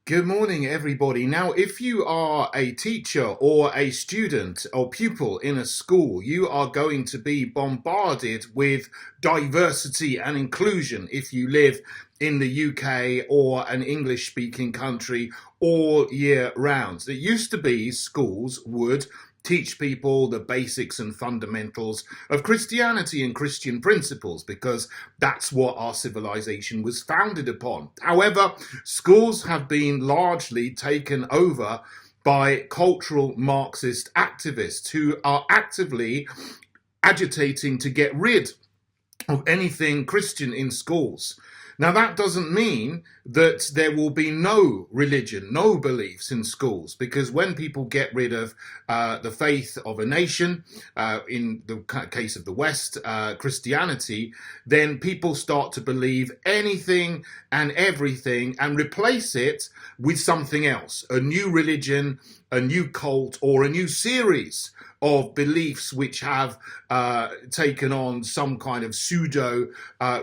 Good morning, everybody. Now, if you are a teacher or a student or pupil in a school, you are going to be bombarded with diversity and inclusion if you live in the UK or an English-speaking country all year round. It used to be schools would teach people the basics and fundamentals of Christianity and Christian principles because that's what our civilization was founded upon. However, schools have been largely taken over by cultural Marxist activists who are actively agitating to get rid of anything Christian in schools. Now, that doesn't mean that there will be no religion, no beliefs in schools, because when people get rid of the faith of a nation, in the case of the West, Christianity, then people start to believe anything and everything and replace it with something else, a new religion, a new cult, or a new series of beliefs which have taken on some kind of pseudo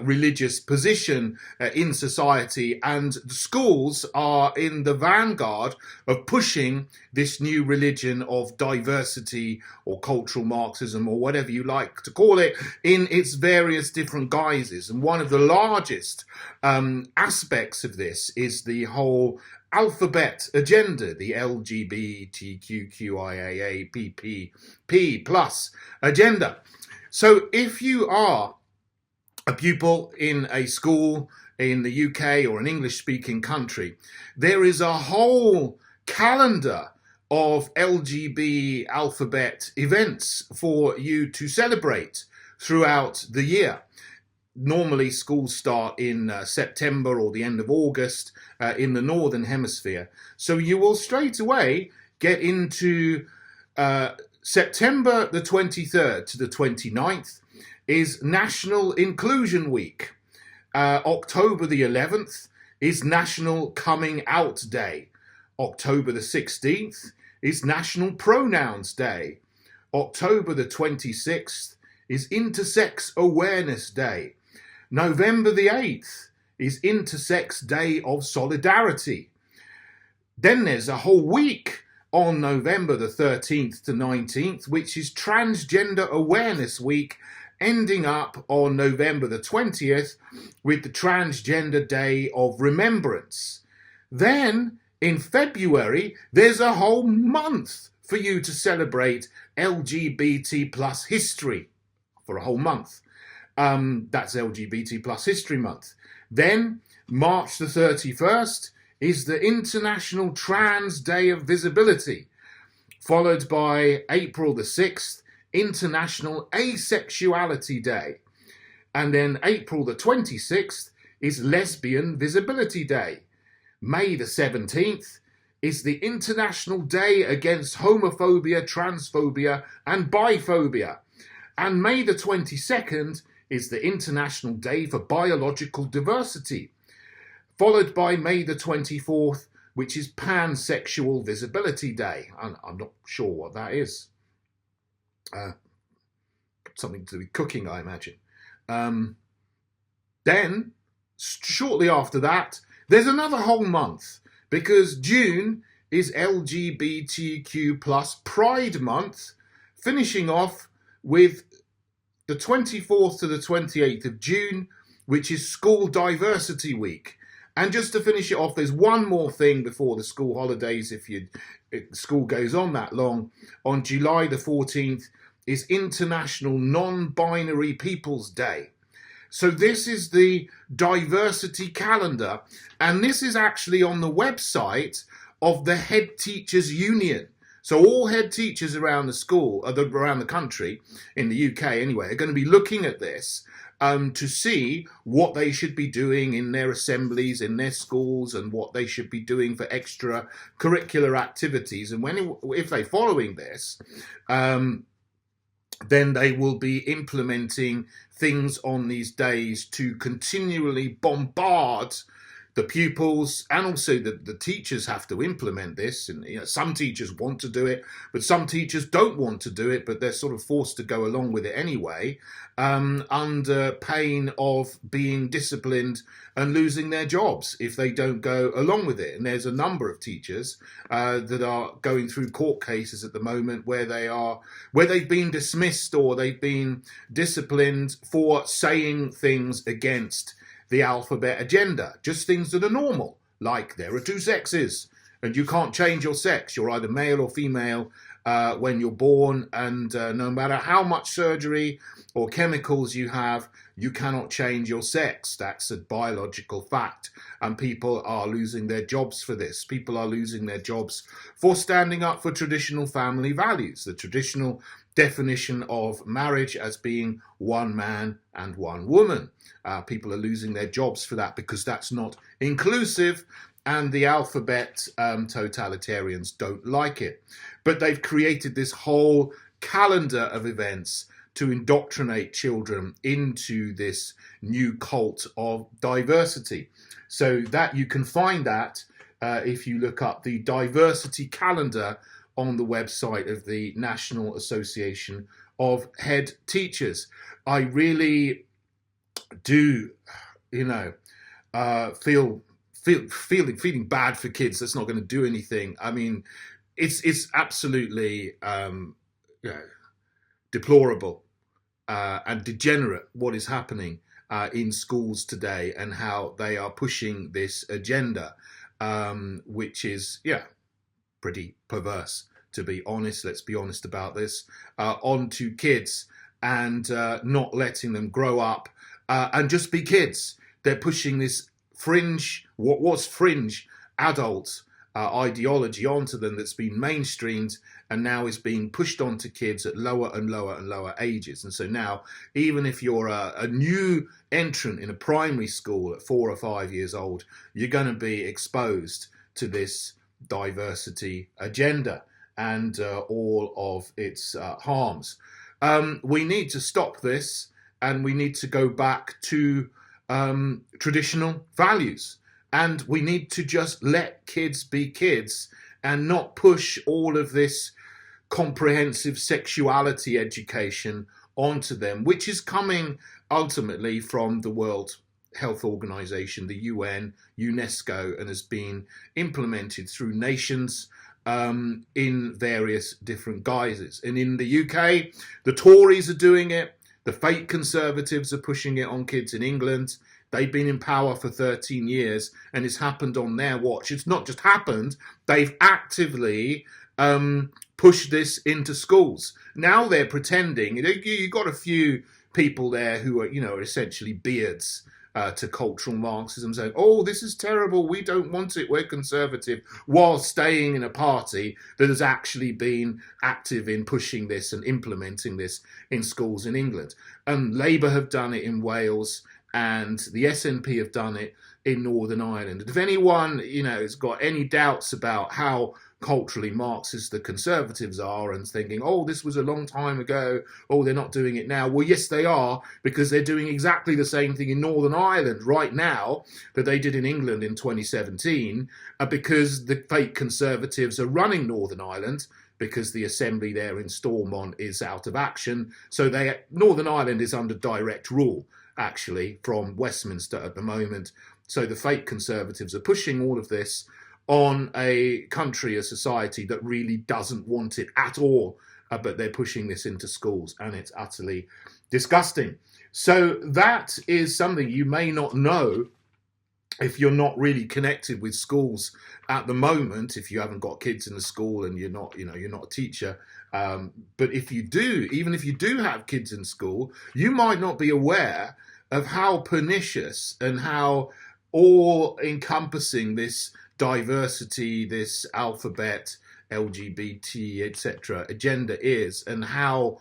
religious position in society, and the schools are in the vanguard of pushing this new religion of diversity or cultural Marxism or whatever you like to call it in its various different guises. And one of the largest aspects of this is the whole alphabet agenda, the LGBTQQIAAPP plus agenda. So if you are a pupil in a school in the UK or an English-speaking country, there is a whole calendar of LGBT alphabet events for you to celebrate throughout the year. Normally, schools start in September or the end of August in the Northern Hemisphere. So you will straight away get into September the 23rd to the 29th is National Inclusion Week. October the 11th is National Coming Out Day. October the 16th is National Pronouns Day. October the 26th is Intersex Awareness Day. November the 8th is Intersex Day of Solidarity. Then there's a whole week on November the 13th to 19th, which is Transgender Awareness Week, ending up on November the 20th with the Transgender Day of Remembrance. Then in February, there's a whole month for you to celebrate LGBT plus history for a whole month. That's LGBT plus History Month. Then March the 31st is the International Trans Day of Visibility, followed by April the 6th, International Asexuality Day. And then April the 26th is Lesbian Visibility Day. May the 17th is the International Day Against Homophobia, Transphobia and Biphobia. And May the 22nd is the International Day for Biological Diversity, followed by May the 24th, which is Pansexual Visibility Day. I'm not sure what that is. Something to do with cooking, I imagine. Then, shortly after that, there's another whole month, because June is LGBTQ plus Pride Month, finishing off with the 24th to the 28th of June, which is School Diversity Week. And just to finish it off, there's one more thing before the school holidays, if school goes on that long. On July the 14th is International Non-Binary Peoples Day. So this is the diversity calendar, and this is actually on the website of the Head Teachers Union. So all head teachers around the school, around the country, in the UK anyway, are going to be looking at this to see what they should be doing in their assemblies, in their schools, and what they should be doing for extracurricular activities. And if they're following this, then they will be implementing things on these days to continually bombard the pupils and also the teachers have to implement this. And some teachers want to do it, but some teachers don't want to do it, but they're sort of forced to go along with it anyway, under pain of being disciplined and losing their jobs if they don't go along with it. And there's a number of teachers that are going through court cases at the moment where they've been dismissed or they've been disciplined for saying things against the alphabet agenda, just things that are normal, like there are two sexes and you can't change your sex. You're either male or female when you're born, and no matter how much surgery or chemicals you have, you cannot change your sex. That's a biological fact, and people are losing their jobs for this. People are losing their jobs for standing up for traditional family values, the traditional definition of marriage as being one man and one woman. People are losing their jobs for that because that's not inclusive, and the alphabet totalitarians don't like it. But they've created this whole calendar of events to indoctrinate children into this new cult of diversity. So that you can find that if you look up the diversity calendar on the website of the National Association of Head Teachers. I really do, feeling bad for kids. That's not going to do anything. I mean, it's absolutely deplorable and degenerate what is happening in schools today, and how they are pushing this agenda, which is pretty perverse, to be honest. Let's be honest about this, onto kids, and not letting them grow up and just be kids. They're pushing this fringe, what was fringe adult ideology onto them that's been mainstreamed and now is being pushed onto kids at lower and lower and lower ages. And so now, even if you're a new entrant in a primary school at 4 or 5 years old, you're going to be exposed to this diversity agenda and all of its harms. We need to stop this, and we need to go back to traditional values, and we need to just let kids be kids and not push all of this comprehensive sexuality education onto them, which is coming ultimately from the World Health Organization, the UN, UNESCO, and has been implemented through nations in various different guises. And in the UK, the Tories are doing it. The fake Conservatives are pushing it on kids in England. They've been in power for 13 years, and it's happened on their watch. It's not just happened, they've actively pushed this into schools. Now they're pretending, you've got a few people there who are, essentially beards to cultural Marxism, saying, oh, this is terrible, we don't want it, we're conservative, while staying in a party that has actually been active in pushing this and implementing this in schools in England. And Labour have done it in Wales, and the SNP have done it in Northern Ireland. And if anyone, has got any doubts about how culturally Marxist the Conservatives are and thinking, oh, this was a long time ago, oh, they're not doing it now. Well, yes, they are, because they're doing exactly the same thing in Northern Ireland right now that they did in England in 2017, because the fake Conservatives are running Northern Ireland, because the assembly there in Stormont is out of action. So Northern Ireland is under direct rule, actually, from Westminster at the moment. So the fake Conservatives are pushing all of this on a country, a society that really doesn't want it at all, but they're pushing this into schools, and it's utterly disgusting. So that is something you may not know if you're not really connected with schools at the moment, if you haven't got kids in the school and you're not a teacher. But if you do, even if you do have kids in school, you might not be aware of how pernicious and how all-encompassing this diversity, this alphabet, LGBT, etc. agenda is, and how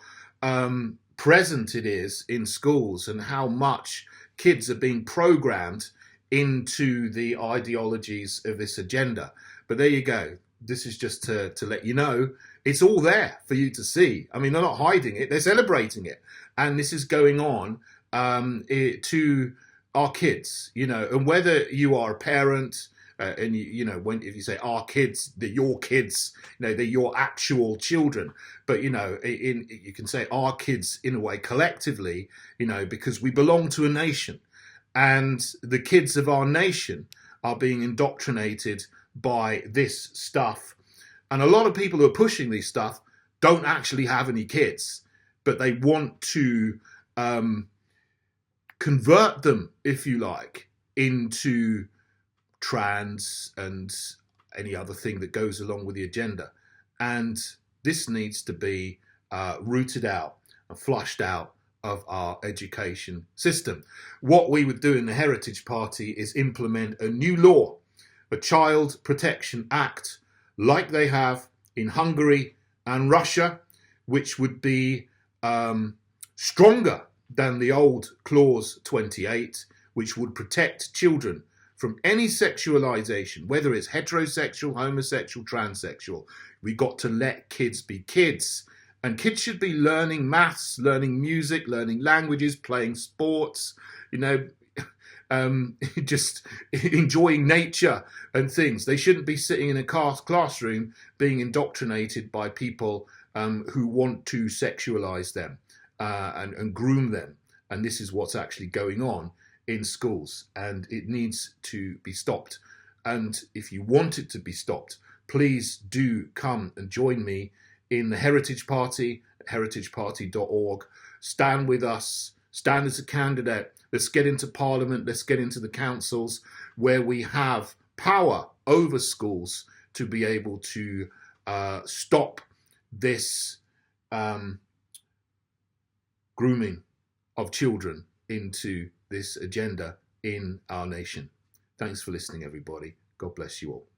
present it is in schools, and how much kids are being programmed into the ideologies of this agenda. But there you go. This is just to let you know, it's all there for you to see. I mean, they're not hiding it, they're celebrating it. And this is going on to our kids, you know, and whether you are a parent, and you know, when if you say our kids, they're your kids, you know, they're your actual children. But you know, you can say our kids in a way collectively, you know, because we belong to a nation, and the kids of our nation are being indoctrinated by this stuff. And a lot of people who are pushing this stuff don't actually have any kids, but they want to convert them, if you like, into trans and any other thing that goes along with the agenda. And this needs to be rooted out and flushed out of our education system. What we would do in the Heritage Party is implement a new law, a Child Protection Act, like they have in Hungary and Russia, which would be stronger than the old Clause 28, which would protect children from any sexualization, whether it's heterosexual, homosexual, transsexual. We got to let kids be kids. And kids should be learning maths, learning music, learning languages, playing sports, you know, just enjoying nature and things. They shouldn't be sitting in a classroom being indoctrinated by people who want to sexualize them and groom them. And this is what's actually going on in schools, and it needs to be stopped. And if you want it to be stopped, please do come and join me in the Heritage Party, heritageparty.org. Stand with us, stand as a candidate. Let's get into Parliament, let's get into the councils where we have power over schools to be able to stop this grooming of children into this agenda in our nation. Thanks for listening, everybody. God bless you all.